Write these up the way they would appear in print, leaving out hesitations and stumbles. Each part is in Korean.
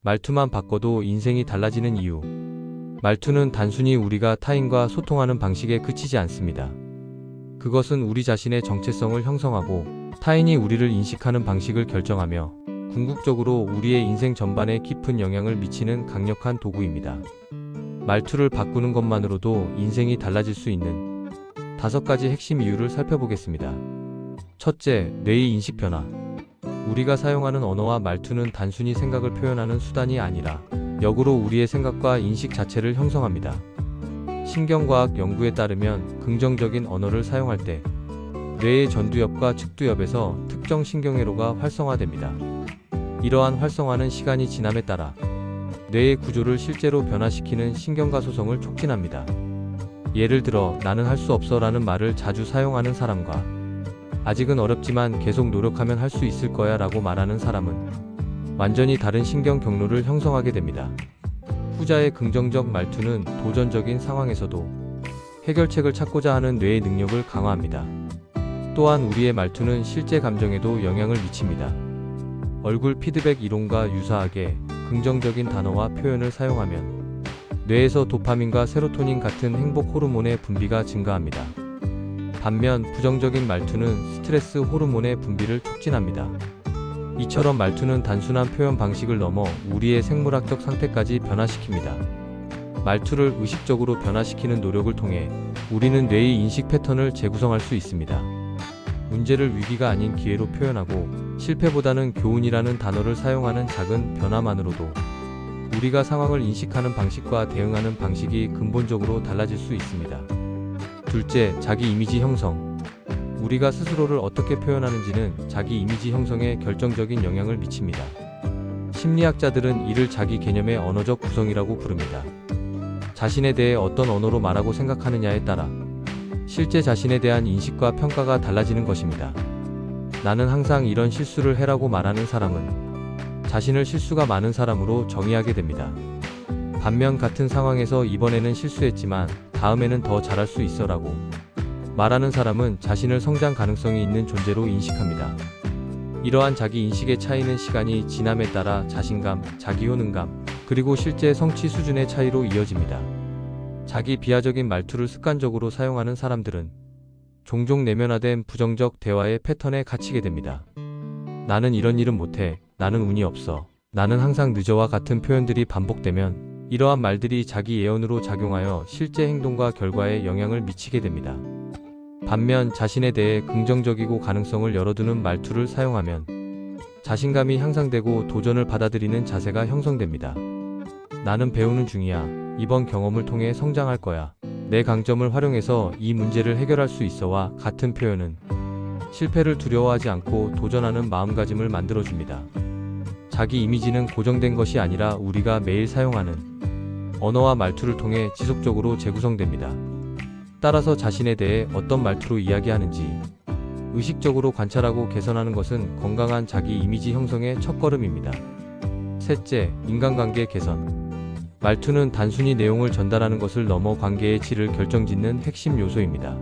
말투만 바꿔도 인생이 달라지는 이유. 말투는 단순히 우리가 타인과 소통하는 방식에 그치지 않습니다. 그것은 우리 자신의 정체성을 형성하고 타인이 우리를 인식하는 방식을 결정하며 궁극적으로 우리의 인생 전반에 깊은 영향을 미치는 강력한 도구입니다. 말투를 바꾸는 것만으로도 인생이 달라질 수 있는 5가지 핵심 이유를 살펴보겠습니다. 첫째, 뇌의 인식 변화. 우리가 사용하는 언어와 말투는 단순히 생각을 표현하는 수단이 아니라 역으로 우리의 생각과 인식 자체를 형성합니다. 신경과학 연구에 따르면 긍정적인 언어를 사용할 때 뇌의 전두엽과 측두엽에서 특정 신경회로가 활성화됩니다. 이러한 활성화는 시간이 지남에 따라 뇌의 구조를 실제로 변화시키는 신경가 소성을 촉진합니다. 예를 들어 나는 할 수 없어 라는 말을 자주 사용하는 사람과 아직은 어렵지만 계속 노력하면 할 수 있을 거야 라고 말하는 사람은 완전히 다른 신경 경로를 형성하게 됩니다. 후자의 긍정적 말투는 도전적인 상황에서도 해결책을 찾고자 하는 뇌의 능력을 강화합니다. 또한 우리의 말투는 실제 감정에도 영향을 미칩니다. 얼굴 피드백 이론과 유사하게 긍정적인 단어와 표현을 사용하면 뇌에서 도파민과 세로토닌 같은 행복 호르몬의 분비가 증가합니다. 반면 부정적인 말투는 스트레스 호르몬의 분비를 촉진합니다. 이처럼 말투는 단순한 표현 방식을 넘어 우리의 생물학적 상태까지 변화시킵니다. 말투를 의식적으로 변화시키는 노력을 통해 우리는 뇌의 인식 패턴을 재구성할 수 있습니다. 문제를 위기가 아닌 기회로 표현하고 실패보다는 교훈이라는 단어를 사용하는 작은 변화만으로도 우리가 상황을 인식하는 방식과 대응하는 방식이 근본적으로 달라질 수 있습니다. 둘째, 자기 이미지 형성. 우리가 스스로를 어떻게 표현하는지는 자기 이미지 형성에 결정적인 영향을 미칩니다. 심리학자들은 이를 자기 개념의 언어적 구성이라고 부릅니다. 자신에 대해 어떤 언어로 말하고 생각하느냐에 따라 실제 자신에 대한 인식과 평가가 달라지는 것입니다. 나는 항상 이런 실수를 해라고 말하는 사람은 자신을 실수가 많은 사람으로 정의하게 됩니다. 반면 같은 상황에서 이번에는 실수했지만 다음에는 더 잘할 수 있어 라고 말하는 사람은 자신을 성장 가능성이 있는 존재로 인식합니다. 이러한 자기 인식의 차이는 시간이 지남에 따라 자신감, 자기 효능감, 그리고 실제 성취 수준의 차이로 이어집니다. 자기 비하적인 말투를 습관적으로 사용하는 사람들은 종종 내면화된 부정적 대화의 패턴에 갇히게 됩니다. 나는 이런 일은 못해, 나는 운이 없어, 나는 항상 늦어와 같은 표현들이 반복되면 이러한 말들이 자기 예언으로 작용하여 실제 행동과 결과에 영향을 미치게 됩니다. 반면 자신에 대해 긍정적이고 가능성을 열어두는 말투를 사용하면 자신감이 향상되고 도전을 받아들이는 자세가 형성됩니다. 나는 배우는 중이야. 이번 경험을 통해 성장할 거야. 내 강점을 활용해서 이 문제를 해결할 수 있어와 같은 표현은 실패를 두려워하지 않고 도전하는 마음가짐을 만들어줍니다. 자기 이미지는 고정된 것이 아니라 우리가 매일 사용하는 언어와 말투를 통해 지속적으로 재구성됩니다. 따라서 자신에 대해 어떤 말투로 이야기하는지 의식적으로 관찰하고 개선하는 것은 건강한 자기 이미지 형성의 첫걸음입니다. 셋째, 인간관계 개선. 말투는 단순히 내용을 전달하는 것을 넘어 관계의 질을 결정짓는 핵심 요소입니다.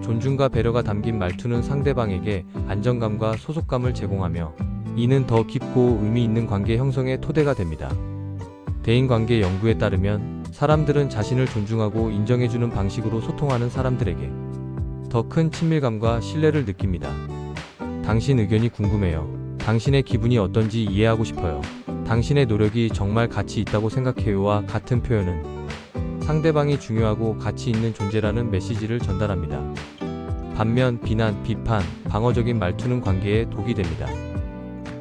존중과 배려가 담긴 말투는 상대방에게 안정감과 소속감을 제공하며 이는 더 깊고 의미 있는 관계 형성의 토대가 됩니다. 대인관계 연구에 따르면 사람들은 자신을 존중하고 인정해주는 방식으로 소통하는 사람들에게 더 큰 친밀감과 신뢰를 느낍니다. 당신 의견이 궁금해요. 당신의 기분이 어떤지 이해하고 싶어요. 당신의 노력이 정말 가치 있다고 생각해요와 같은 표현은 상대방이 중요하고 가치 있는 존재라는 메시지를 전달합니다. 반면 비난, 비판, 방어적인 말투는 관계에 독이 됩니다.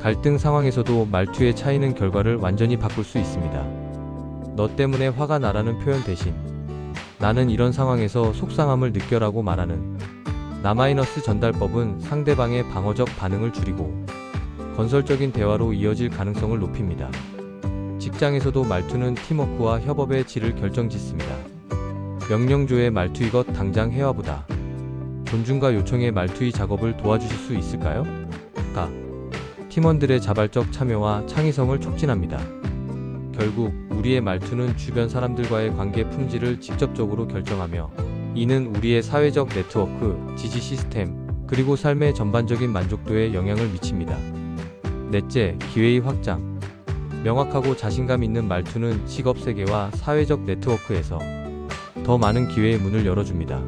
갈등 상황에서도 말투의 차이는 결과를 완전히 바꿀 수 있습니다. 너 때문에 화가 나라는 표현 대신 나는 이런 상황에서 속상함을 느껴라고 말하는 나마이너스 전달법은 상대방의 방어적 반응을 줄이고 건설적인 대화로 이어질 가능성을 높입니다. 직장에서도 말투는 팀워크와 협업의 질을 결정짓습니다. 명령조의 말투 이것 당장 해와보다. 존중과 요청의 말투의 작업을 도와주실 수 있을까요? 팀원들의 자발적 참여와 창의성을 촉진합니다. 결국 우리의 말투는 주변 사람들과의 관계 품질을 직접적으로 결정하며 이는 우리의 사회적 네트워크, 지지 시스템, 그리고 삶의 전반적인 만족도에 영향을 미칩니다. 넷째, 기회의 확장. 명확하고 자신감 있는 말투는 직업 세계와 사회적 네트워크에서 더 많은 기회의 문을 열어줍니다.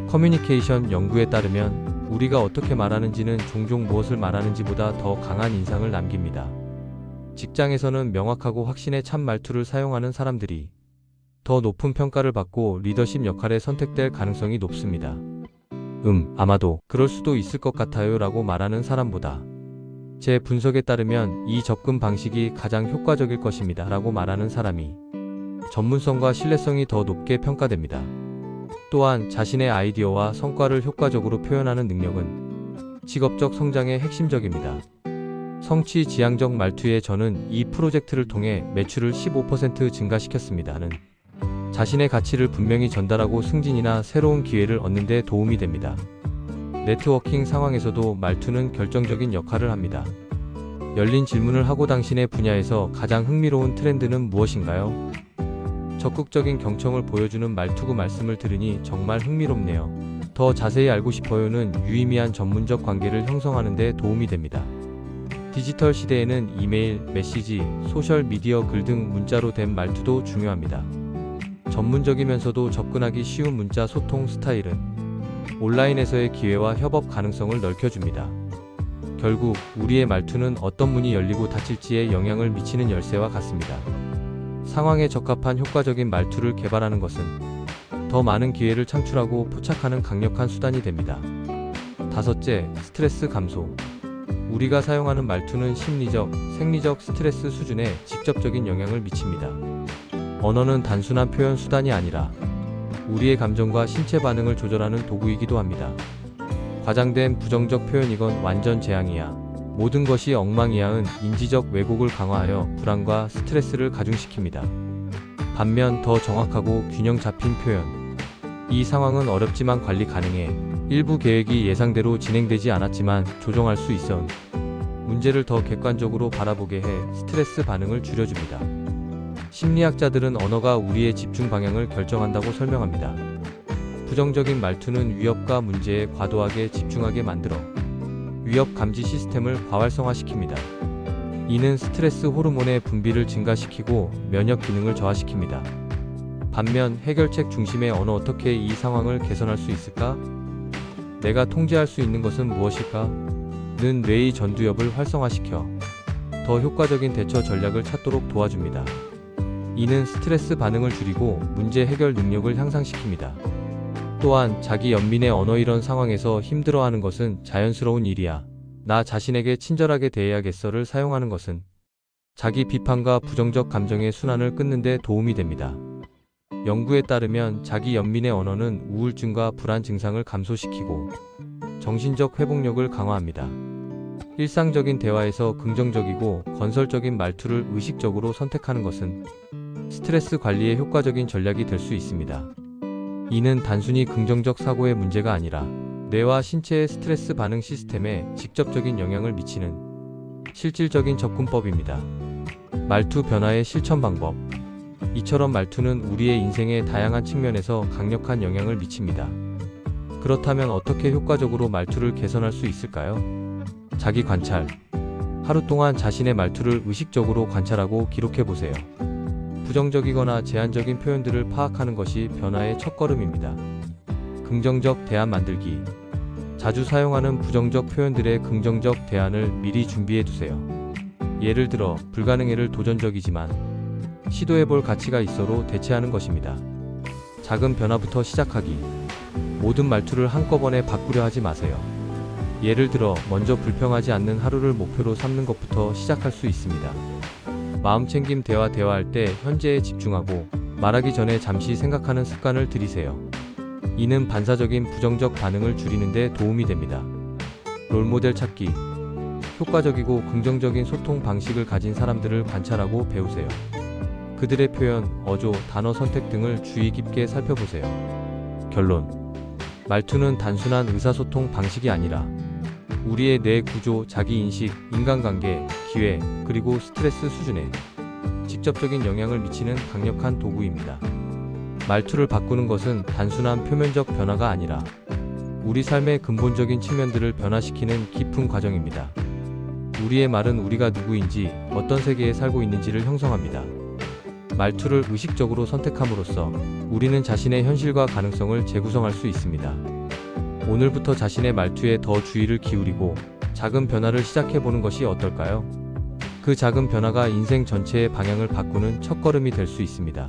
커뮤니케이션 연구에 따르면 우리가 어떻게 말하는지는 종종 무엇을 말하는지보다 더 강한 인상을 남깁니다. 직장에서는 명확하고 확신에 찬 말투를 사용하는 사람들이 더 높은 평가를 받고 리더십 역할에 선택될 가능성이 높습니다. 아마도 그럴 수도 있을 것 같아요 라고 말하는 사람보다 제 분석에 따르면 이 접근 방식이 가장 효과적일 것입니다 라고 말하는 사람이 전문성과 신뢰성이 더 높게 평가됩니다. 또한 자신의 아이디어와 성과를 효과적으로 표현하는 능력은 직업적 성장에 핵심적입니다. 성취 지향적 말투의 저는 이 프로젝트를 통해 매출을 15% 증가시켰습니다는 자신의 가치를 분명히 전달하고 승진이나 새로운 기회를 얻는 데 도움이 됩니다. 네트워킹 상황에서도 말투는 결정적인 역할을 합니다. 열린 질문을 하고 당신의 분야에서 가장 흥미로운 트렌드는 무엇인가요? 적극적인 경청을 보여주는 말투구 말씀을 들으니 정말 흥미롭네요. 더 자세히 알고 싶어요는 유의미한 전문적 관계를 형성하는 데 도움이 됩니다. 디지털 시대에는 이메일, 메시지, 소셜 미디어 글 등 문자로 된 말투도 중요합니다. 전문적이면서도 접근하기 쉬운 문자 소통 스타일은 온라인에서의 기회와 협업 가능성을 넓혀줍니다. 결국 우리의 말투는 어떤 문이 열리고 닫힐지에 영향을 미치는 열쇠와 같습니다. 상황에 적합한 효과적인 말투를 개발하는 것은 더 많은 기회를 창출하고 포착하는 강력한 수단이 됩니다. 다섯째, 스트레스 감소. 우리가 사용하는 말투는 심리적, 생리적 스트레스 수준에 직접적인 영향을 미칩니다. 언어는 단순한 표현 수단이 아니라 우리의 감정과 신체 반응을 조절하는 도구이기도 합니다. 과장된 부정적 표현이건 완전 재앙이야, 모든 것이 엉망이야은 인지적 왜곡을 강화하여 불안과 스트레스를 가중시킵니다. 반면 더 정확하고 균형 잡힌 표현. 이 상황은 어렵지만 관리 가능해. 일부 계획이 예상대로 진행되지 않았지만 조정할 수 있어. 문제를 더 객관적으로 바라보게 해 스트레스 반응을 줄여줍니다. 심리학자들은 언어가 우리의 집중 방향을 결정한다고 설명합니다. 부정적인 말투는 위협과 문제에 과도하게 집중하게 만들어 위협 감지 시스템을 과활성화시킵니다. 이는 스트레스 호르몬의 분비를 증가시키고 면역 기능을 저하시킵니다. 반면 해결책 중심의 언어, 어떻게 이 상황을 개선할 수 있을까? 내가 통제할 수 있는 것은 무엇일까? 는 뇌의 전두엽을 활성화시켜 더 효과적인 대처 전략을 찾도록 도와줍니다. 이는 스트레스 반응을 줄이고 문제 해결 능력을 향상시킵니다. 또한 자기 연민의 언어. 이런 상황에서 힘들어하는 것은 자연스러운 일이야, 나 자신에게 친절하게 대해야겠어를 사용하는 것은 자기 비판과 부정적 감정의 순환을 끊는 데 도움이 됩니다. 연구에 따르면 자기 연민의 언어는 우울증과 불안 증상을 감소시키고 정신적 회복력을 강화합니다. 일상적인 대화에서 긍정적이고 건설적인 말투를 의식적으로 선택하는 것은 스트레스 관리에 효과적인 전략이 될 수 있습니다. 이는 단순히 긍정적 사고의 문제가 아니라 뇌와 신체의 스트레스 반응 시스템에 직접적인 영향을 미치는 실질적인 접근법입니다. 말투 변화의 실천 방법. 이처럼 말투는 우리의 인생의 다양한 측면에서 강력한 영향을 미칩니다. 그렇다면 어떻게 효과적으로 말투를 개선할 수 있을까요? 자기 관찰. 하루 동안 자신의 말투를 의식적으로 관찰하고 기록해 보세요. 부정적이거나 제한적인 표현들을 파악하는 것이 변화의 첫걸음입니다. 긍정적 대안 만들기. 자주 사용하는 부정적 표현들의 긍정적 대안을 미리 준비해 두세요. 예를 들어 불가능해를 도전적이지만 시도해볼 가치가 있어로 대체하는 것입니다. 작은 변화부터 시작하기. 모든 말투를 한꺼번에 바꾸려 하지 마세요. 예를 들어 먼저 불평하지 않는 하루를 목표로 삼는 것부터 시작할 수 있습니다. 마음챙김 대화할 때 현재에 집중하고 말하기 전에 잠시 생각하는 습관을 들이세요. 이는 반사적인 부정적 반응을 줄이는 데 도움이 됩니다. 롤모델 찾기. 효과적이고 긍정적인 소통 방식을 가진 사람들을 관찰하고 배우세요. 그들의 표현, 어조, 단어 선택 등을 주의 깊게 살펴보세요. 결론. 말투는 단순한 의사소통 방식이 아니라 우리의 뇌 구조, 자기인식, 인간관계, 기회, 그리고 스트레스 수준에 직접적인 영향을 미치는 강력한 도구입니다. 말투를 바꾸는 것은 단순한 표면적 변화가 아니라 우리 삶의 근본적인 측면들을 변화시키는 깊은 과정입니다. 우리의 말은 우리가 누구인지, 어떤 세계에 살고 있는지를 형성합니다. 말투를 의식적으로 선택함으로써 우리는 자신의 현실과 가능성을 재구성할 수 있습니다. 오늘부터 자신의 말투에 더 주의를 기울이고 작은 변화를 시작해보는 것이 어떨까요? 그 작은 변화가 인생 전체의 방향을 바꾸는 첫걸음이 될 수 있습니다.